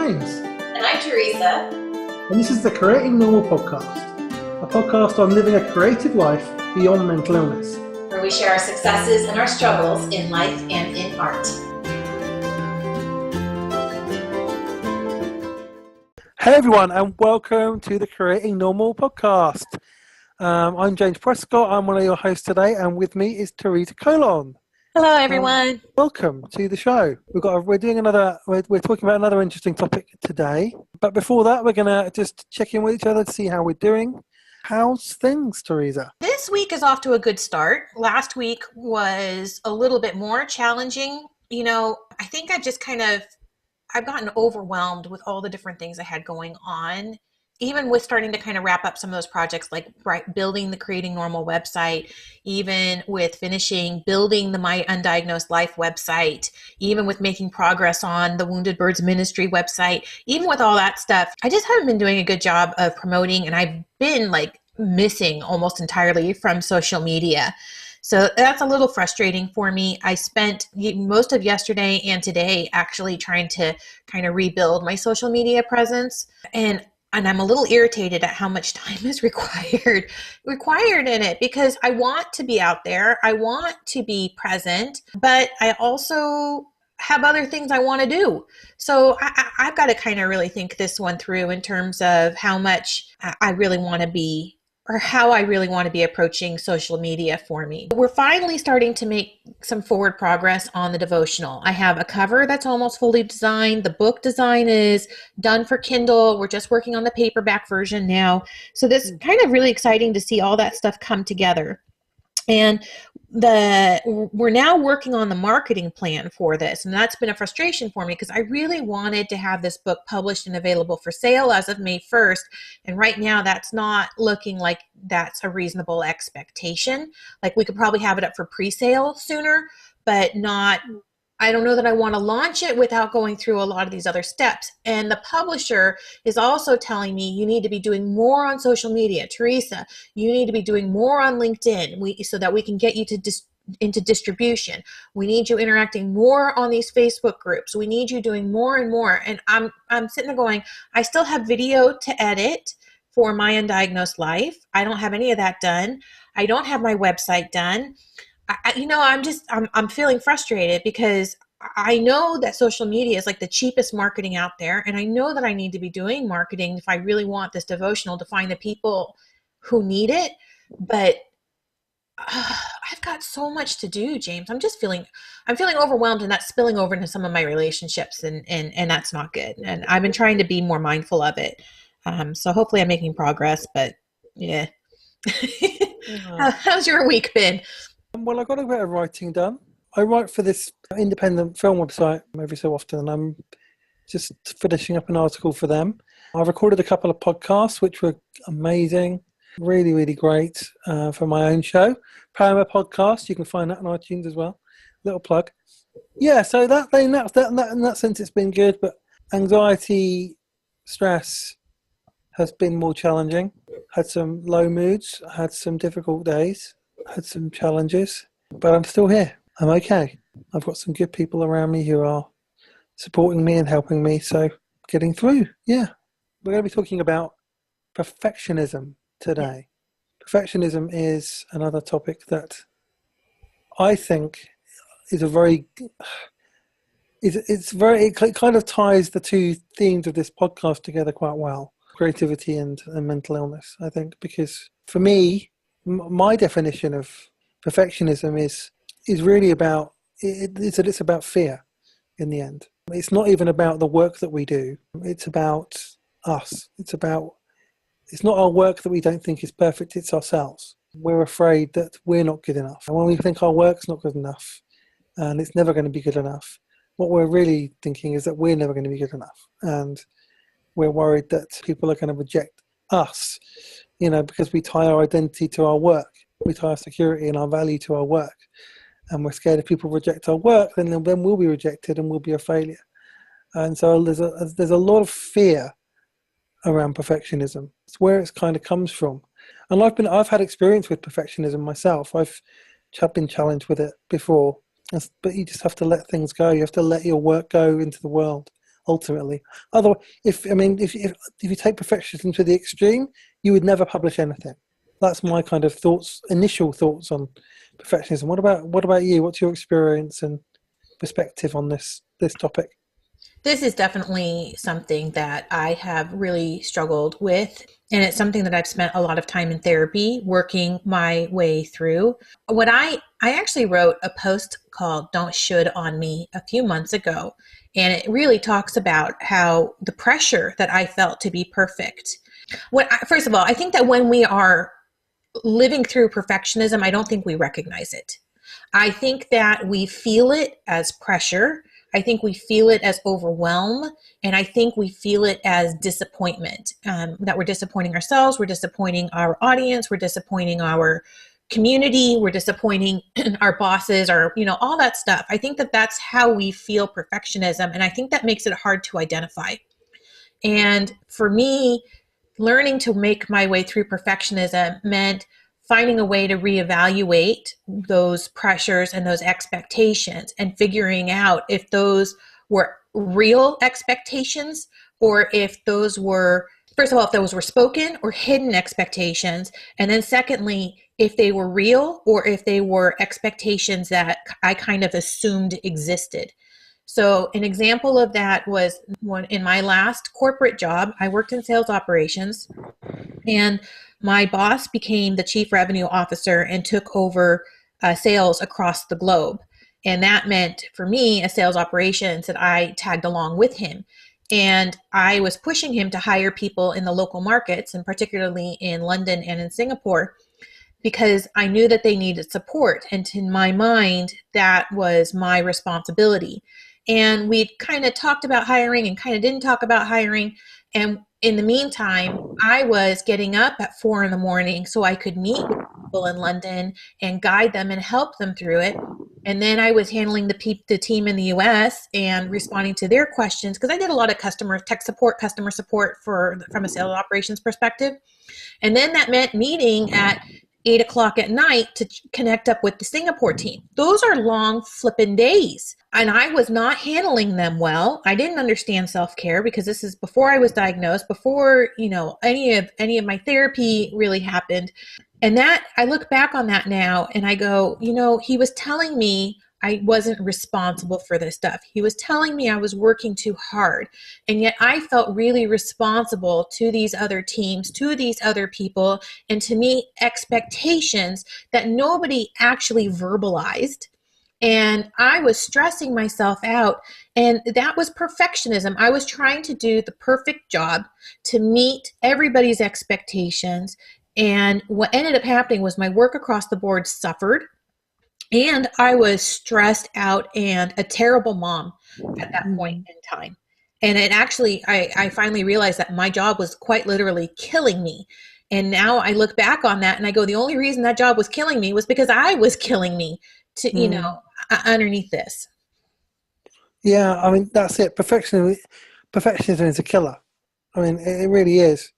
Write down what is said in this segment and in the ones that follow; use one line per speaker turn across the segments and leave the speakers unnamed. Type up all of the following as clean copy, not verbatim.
James.
And I'm Teresa.
And this is the Creating Normal podcast, a podcast on living a creative life beyond mental illness,
where we share our successes and our struggles in life and in art.
Hey everyone, and welcome to the Creating Normal podcast. I'm James Prescott. I'm one of your hosts today, and with me is Teresa Colon.
Hello, everyone.
Welcome to the show. We're talking about another interesting topic today. But before that, we're gonna just check in with each other to see how we're doing. How's things, Teresa?
This week is off to a good start. Last week was a little bit more challenging. I think I've gotten overwhelmed with all the different things I had going on, even with starting to kind of wrap up some of those projects, like building the Creating Normal website, even with finishing building the My Undiagnosed Life website, even with making progress on the Wounded Birds Ministry website, even with all that stuff. I just haven't been doing a good job of promoting, and I've been missing almost entirely from social media. So that's a little frustrating for me. I spent most of yesterday and today actually trying to kind of rebuild my social media presence. And I'm a little irritated at how much time is required in it, because I want to be out there. I want to be present, but I also have other things I want to do. So I've got to kind of really think this one through in terms of how much I really want to be, or how I really want to be approaching social media for me. We're finally starting to make some forward progress on the devotional. I have a cover that's almost fully designed. The book design is done for Kindle. We're just working on the paperback version now. So this is kind of really exciting to see all that stuff come together. And we're now working on the marketing plan for this. And that's been a frustration for me, because I really wanted to have this book published and available for sale as of May 1st. And right now that's not looking like that's a reasonable expectation. We could probably have it up for pre-sale sooner, but I don't know that I want to launch it without going through a lot of these other steps. And the publisher is also telling me, you need to be doing more on social media. Teresa, you need to be doing more on LinkedIn so that we can get you into distribution. We need you interacting more on these Facebook groups. We need you doing more and more. And I'm sitting there going, I still have video to edit for My Undiagnosed Life. I don't have any of that done. I don't have my website done. I'm feeling frustrated, because I know that social media is the cheapest marketing out there. And I know that I need to be doing marketing if I really want this devotional to find the people who need it. But I've got so much to do, James. I'm feeling overwhelmed, and that's spilling over into some of my relationships, and that's not good. And I've been trying to be more mindful of it. So hopefully I'm making progress, but yeah. How's your week been?
Well, I got a bit of writing done. I write for this independent film website every so often, and I'm just finishing up an article for them. I recorded a couple of podcasts, which were amazing, really, really great for my own show. Power Podcast, you can find that on iTunes as well. Little plug. Yeah, so in that sense, it's been good, but anxiety, stress has been more challenging. Had some low moods, had some difficult days. Had some challenges, but I'm still here. I'm okay. I've got some good people around me who are supporting me and helping me, so getting through. Yeah. We're going to be talking about perfectionism today. Perfectionism is another topic that I think is it kind of ties the two themes of this podcast together quite well. Creativity and mental illness, I think, because for me, my definition of perfectionism is really about it's about fear in the end. It's not even about the work that we do. It's about us. It's not our work that we don't think is perfect. It's ourselves. We're afraid that we're not good enough. And when we think our work's not good enough and it's never going to be good enough, what we're really thinking is that we're never going to be good enough. And we're worried that people are going to reject us, because we tie our identity to our work. We tie our security and our value to our work. And we're scared if people reject our work, then we'll be rejected and we'll be a failure. And so there's a lot of fear around perfectionism. It's where it kind of comes from. And I've had experience with perfectionism myself. I've been challenged with it before. But you just have to let things go. You have to let your work go into the world. ultimately. Otherwise, if you take perfectionism to the extreme, you would never publish anything. That's my kind of initial thoughts on perfectionism. What about you? What's your experience and perspective on this topic?
This is definitely something that I have really struggled with. And it's something that I've spent a lot of time in therapy working my way through. I actually wrote a post called Don't Should on Me a few months ago. And it really talks about how the pressure that I felt to be perfect. First of all, I think that when we are living through perfectionism, I don't think we recognize it. I think that we feel it as pressure. I think we feel it as overwhelm. And I think we feel it as disappointment, that we're disappointing ourselves, we're disappointing our audience, we're disappointing our community, we're disappointing our bosses, or, all that stuff. I think that that's how we feel perfectionism. And I think that makes it hard to identify. And for me, learning to make my way through perfectionism meant finding a way to reevaluate those pressures and those expectations and figuring out if those were real expectations or if those were, first of all, if those were spoken or hidden expectations. And then secondly, if they were real or if they were expectations that I kind of assumed existed. So an example of that was in my last corporate job, I worked in sales operations, and my boss became the chief revenue officer and took over sales across the globe. And that meant for me, as sales operations, that I tagged along with him. And I was pushing him to hire people in the local markets, and particularly in London and in Singapore, because I knew that they needed support. And in my mind, that was my responsibility. And we kind of talked about hiring and kind of didn't talk about hiring. And in the meantime, I was getting up at 4 a.m. so I could meet with people in London and guide them and help them through it. And then I was handling the team in the US and responding to their questions, because I did a lot of customer support from a sales operations perspective. And then that meant meeting at 8 o'clock at night to connect up with the Singapore team. Of are long flipping days. And I was not handling them well. I didn't understand self-care because this is before I was diagnosed, before, any of my therapy really happened. And that I look back on that now and I go, he was telling me I wasn't responsible for this stuff. He was telling me I was working too hard. And yet I felt really responsible to these other teams, to these other people, and to meet expectations that nobody actually verbalized. And I was stressing myself out. And that was perfectionism. I was trying to do the perfect job to meet everybody's expectations. And what ended up happening was my work across the board suffered. And I was stressed out and a terrible mom at that point in time. And it actually, I finally realized that my job was quite literally killing me. And now I look back on that and I go, the only reason that job was killing me was because I was killing me underneath this.
Yeah, I mean, that's it. Perfectionism is a killer. I mean, it really is.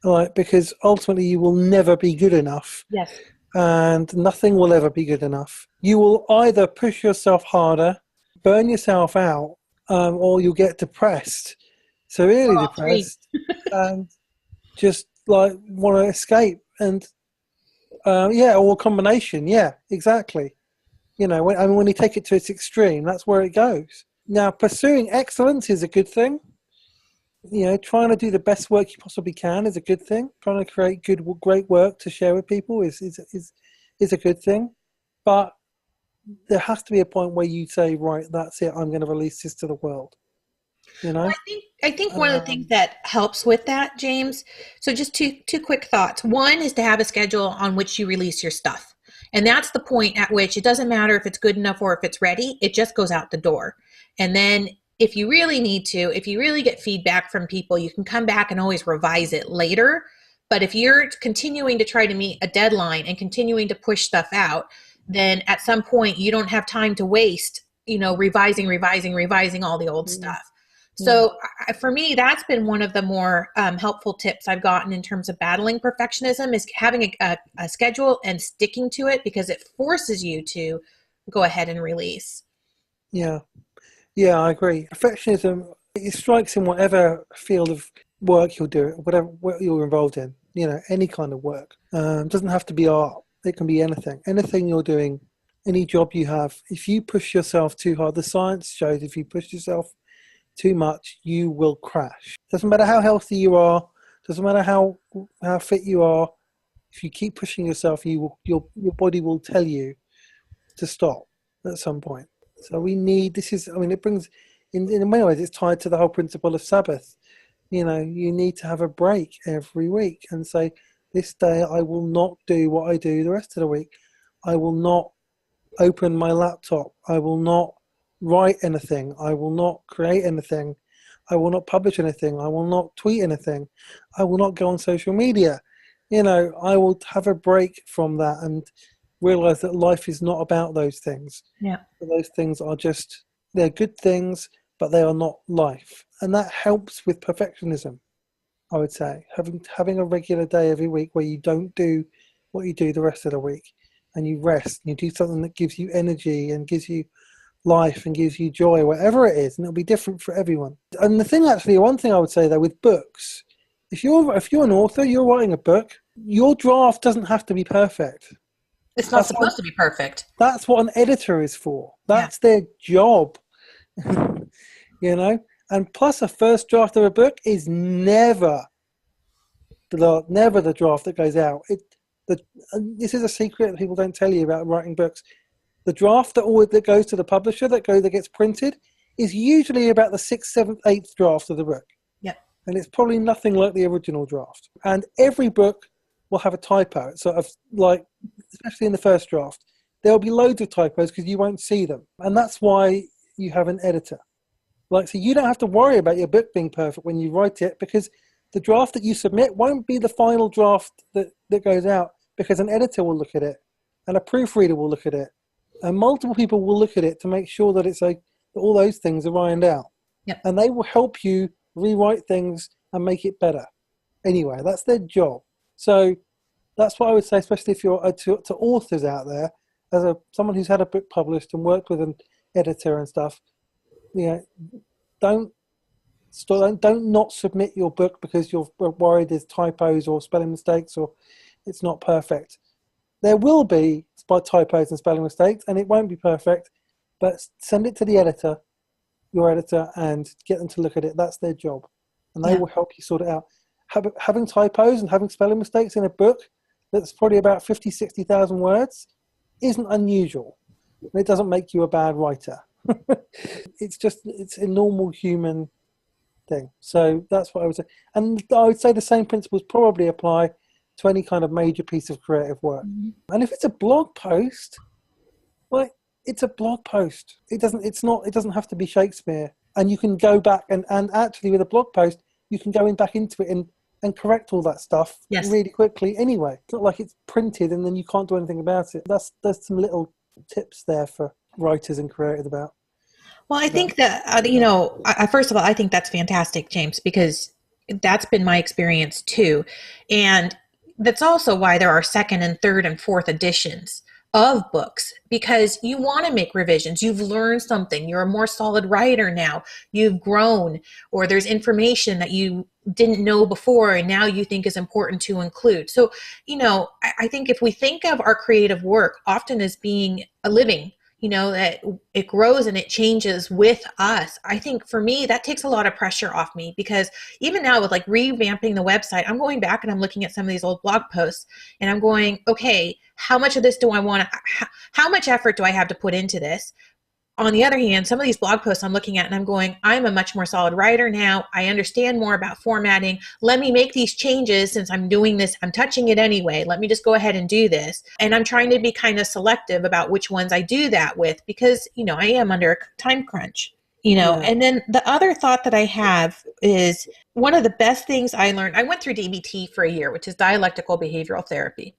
Like, because ultimately you will never be good enough.
Yes.
And nothing will ever be good enough. You will either push yourself harder, burn yourself out, or you'll get depressed, severely depressed, and just like want to escape. And or a combination. Yeah, exactly. When you take it to its extreme, that's where it goes. Now, pursuing excellence is a good thing. Trying to do the best work you possibly can is a good thing. Trying to create great work to share with people is a good thing. But there has to be a point where you say, right, that's it. I'm going to release this to the world.
Well, I think one of the things that helps with that, James. So just two quick thoughts. One is to have a schedule on which you release your stuff. And that's the point at which it doesn't matter if it's good enough or if it's ready, it just goes out the door. And then if you really need to, if you really get feedback from people, you can come back and always revise it later. But if you're continuing to try to meet a deadline and continuing to push stuff out, then at some point you don't have time to waste, revising all the old stuff. So for me, that's been one of the more helpful tips I've gotten in terms of battling perfectionism, is having a schedule and sticking to it, because it forces you to go ahead and release.
Yeah, I agree. Perfectionism It strikes in whatever field of work you're doing, whatever what you're involved in, any kind of work. Doesn't have to be art. It can be anything. Anything you're doing, any job you have. If you push yourself too hard, the science shows if you push yourself too much, you will crash. Doesn't matter how healthy you are. Doesn't matter how fit you are. If you keep pushing yourself, your body will tell you to stop at some point. So we need, this is, I mean, it brings, in many ways, it's tied to the whole principle of Sabbath. You need to have a break every week and say, this day I will not do what I do the rest of the week. I will not open my laptop. I will not write anything. I will not create anything. I will not publish anything. I will not tweet anything. I will not go on social media. I will have a break from that and realize that life is not about those things.
Yeah.
Those things are they're good things, but they are not life. And that helps with perfectionism, I would say. Having a regular day every week where you don't do what you do the rest of the week and you rest and you do something that gives you energy and gives you life and gives you joy, whatever it is, and it'll be different for everyone. And one thing I would say though with books, if you're an author, you're writing a book, your draft doesn't have to be perfect.
It's not supposed to be perfect.
That's what an editor is for. That's their job. And plus a first draft of a book is never the draft that goes out. This is a secret that people don't tell you about writing books. The draft that goes to the publisher, that gets printed, is usually about the 6th, 7th, 8th draft of the book.
Yep.
And it's probably nothing like the original draft. And every book will have a typo. It's sort of like, especially in the first draft, there'll be loads of typos because you won't see them. And that's why you have an editor. So you don't have to worry about your book being perfect when you write it, because the draft that you submit won't be the final draft that goes out, because an editor will look at it and a proofreader will look at it and multiple people will look at it to make sure that that all those things are ironed out.
Yep.
And they will help you rewrite things and make it better. Anyway, that's their job. So that's what I would say, especially if you're to authors out there, as someone who's had a book published and worked with an editor and stuff. Don't not submit your book because you're worried there's typos or spelling mistakes or it's not perfect. There will be typos and spelling mistakes, and it won't be perfect. But send it to the editor, your editor, and get them to look at it. That's their job, and they will help you sort it out. Having typos and having spelling mistakes in a book that's probably about 50, 60,000 words isn't unusual. It doesn't make you a bad writer. It's a normal human thing. So that's what I would say. And I would say the same principles probably apply to any kind of major piece of creative work. Mm-hmm. And if it's a blog post, it's a blog post. It doesn't have to be Shakespeare. And you can go back and actually with a blog post, you can go back into it and correct all that stuff really quickly anyway. It's not like it's printed and then you can't do anything about it. There's some little tips there for writers and creators about.
Well, I think that, first of all, I think that's fantastic, James, because that's been my experience too. And that's also why there are second and third and fourth editions of books, because you want to make revisions. You've learned something. You're a more solid writer now. You've grown, or there's information that you didn't know before and now you think is important to include. So, I think if we think of our creative work often as being a living, that it grows and it changes with us. I think for me, that takes a lot of pressure off me, because even now with revamping the website, I'm going back and I'm looking at some of these old blog posts and I'm going, okay, how much of this do I want to, how much effort do I have to put into this? On the other hand, some of these blog posts I'm looking at and I'm going, I'm a much more solid writer now. I understand more about formatting. Let me make these changes since I'm doing this. I'm touching it anyway. Let me just go ahead and do this. And I'm trying to be kind of selective about which ones I do that with, because, I am under a time crunch, And then the other thought that I have is one of the best things I learned. I went through DBT for a year, which is dialectical behavioral therapy.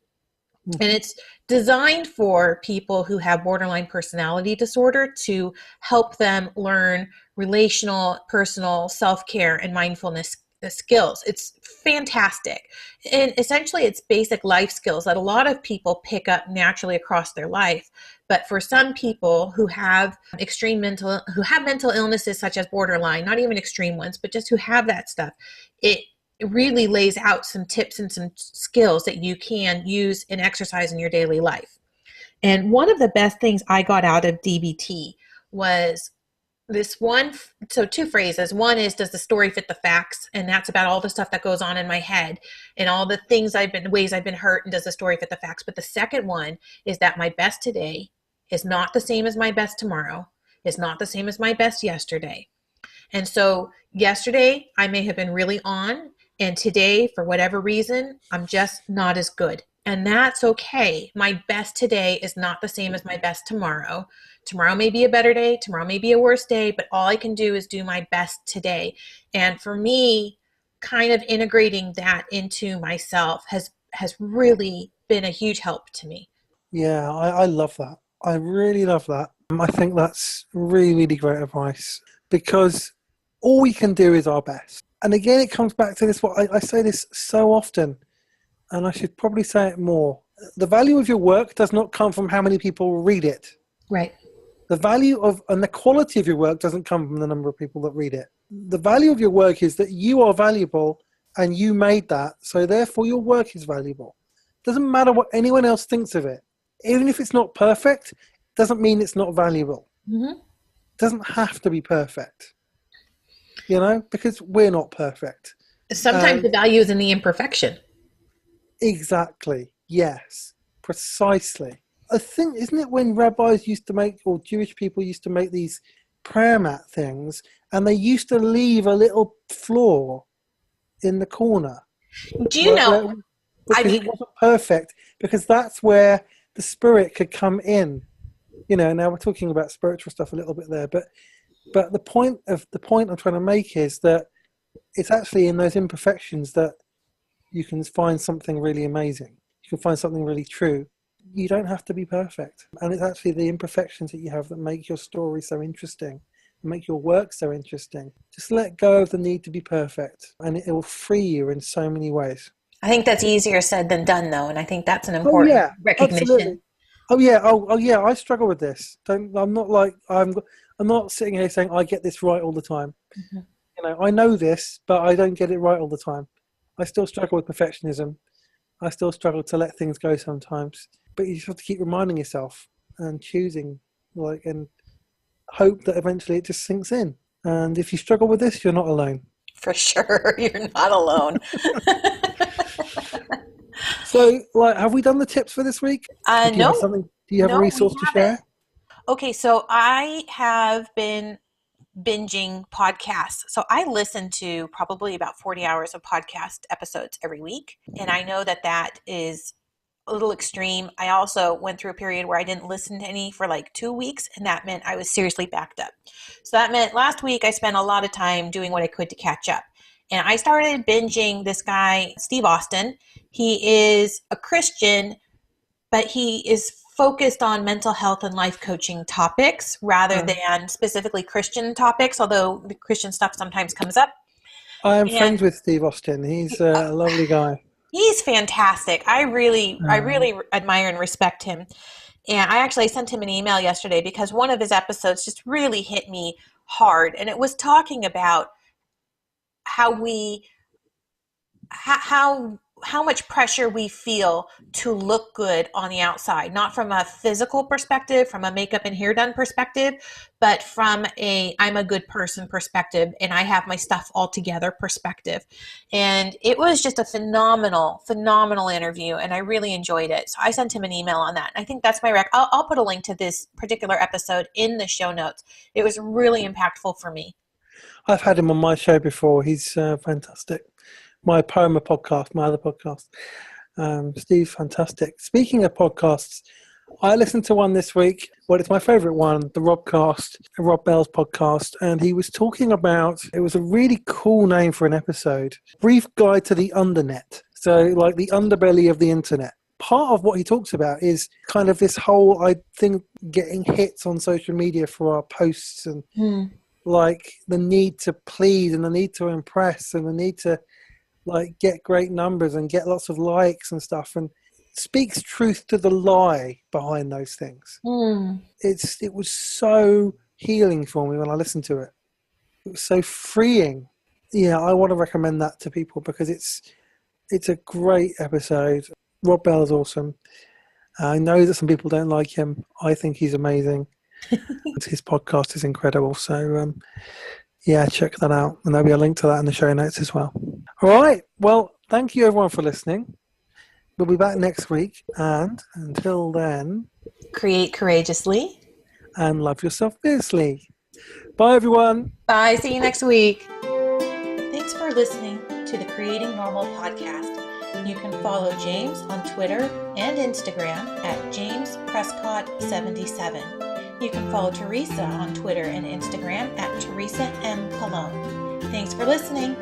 And it's designed for people who have borderline personality disorder to help them learn relational, personal, self-care, and mindfulness skills. It's fantastic. And essentially it's basic life skills that a lot of people pick up naturally across their life. But for some people who have mental illnesses such as borderline, not even extreme ones, but just who have that stuff, it really lays out some tips and some skills that you can use and exercise in your daily life. And one of the best things I got out of DBT was this one. So two phrases. One is, does the story fit the facts? And that's about all the stuff that goes on in my head and all the ways I've been hurt, and does the story fit the facts? But the second one is that my best today is not the same as my best tomorrow, is not the same as my best yesterday. And so yesterday I may have been really on, and today, for whatever reason, I'm just not as good. And that's okay. My best today is not the same as my best tomorrow. Tomorrow may be a better day. Tomorrow may be a worse day, but all I can do is do my best today. And for me, kind of integrating that into myself has really been a huge help to me.
Yeah, I love that. I really love that. I think that's really, really great advice, because all we can do is our best. And again, it comes back to this, what I say this so often, and I should probably say it more. The value of your work does not come from how many people read it.
Right.
The value of, and the quality of your work doesn't come from the number of people that read it. The value of your work is that you are valuable and you made that, so therefore your work is valuable. Doesn't matter what anyone else thinks of it. Even if it's not perfect, doesn't mean it's not valuable.
Mm-hmm.
Doesn't have to be perfect, because we're not perfect.
Sometimes the value is in the imperfection.
Exactly. Yes. Precisely. I think, isn't it when rabbis used to make, or Jewish people used to make these prayer mat things, and they used to leave a little floor in the corner?
Do you know?
Because it wasn't perfect, because that's where the spirit could come in. Now we're talking about spiritual stuff a little bit there, but the point I'm trying to make is that it's actually in those imperfections that you can find something really amazing. You can find something really true. You don't have to be perfect. And it's actually the imperfections that you have that make your story so interesting, make your work so interesting. Just let go of the need to be perfect, and it will free you in so many ways.
I think that's easier said than done, though, and I think that's an important recognition.
Absolutely. Oh yeah. I struggle with this. I'm not sitting here saying I get this right all the time. Mm-hmm. I know this, but I don't get it right all the time. I still struggle with perfectionism. I still struggle to let things go sometimes. But you just have to keep reminding yourself and choosing, and hope that eventually it just sinks in. And if you struggle with this, you're not alone.
For sure, you're not alone.
So, have we done the tips for this week?
No.
Do you have a resource to share?
Okay, so I have been binging podcasts. So I listen to probably about 40 hours of podcast episodes every week. And I know that is a little extreme. I also went through a period where I didn't listen to any for like 2 weeks, and that meant I was seriously backed up. So that meant last week I spent a lot of time doing what I could to catch up. And I started binging this guy, Steve Austin. He is a Christian, but he is focused on mental health and life coaching topics rather than specifically Christian topics, although the Christian stuff sometimes comes up.
I am friends with Steve Austin. He's a lovely guy.
He's fantastic. I really admire and respect him. And I actually sent him an email yesterday because one of his episodes just really hit me hard. And it was talking about how much pressure we feel to look good on the outside, not from a physical perspective, from a makeup and hair done perspective, but from I'm a good person perspective and I have my stuff all together perspective. And it was just a phenomenal interview, and I really enjoyed it. So I sent him an email on that. I think that's my I'll put a link to this particular episode in the show notes. It was really impactful for me.
I've had him on my show before. He's fantastic. My Poema podcast, my other podcast. Steve's fantastic. Speaking of podcasts, I listened to one this week. Well, it's my favourite one, the Rob Bell's podcast. And he was talking about, it was a really cool name for an episode, Brief Guide to the Undernet. So like the underbelly of the internet. Part of what he talks about is kind of this whole, I think, getting hits on social media for our posts and like the need to please and the need to impress and the need to like get great numbers and get lots of likes and stuff, and speaks truth to the lie behind those things. It was so healing for me when I listened to it. It was so freeing. Yeah, I want to recommend that to people because it's a great episode. Rob Bell is awesome. I know that some people don't like him. I think he's amazing. His podcast is incredible. So, yeah, check that out. And there'll be a link to that in the show notes as well. All right. Well, thank you everyone for listening. We'll be back next week. And until then,
create courageously
and love yourself fiercely. Bye, everyone.
Bye. See you next week. Thanks for listening to the Creating Normal podcast. You can follow James on Twitter and Instagram at JamesPrescott77. You can follow Teresa on Twitter and Instagram at Teresa M. Cologne. Thanks for listening.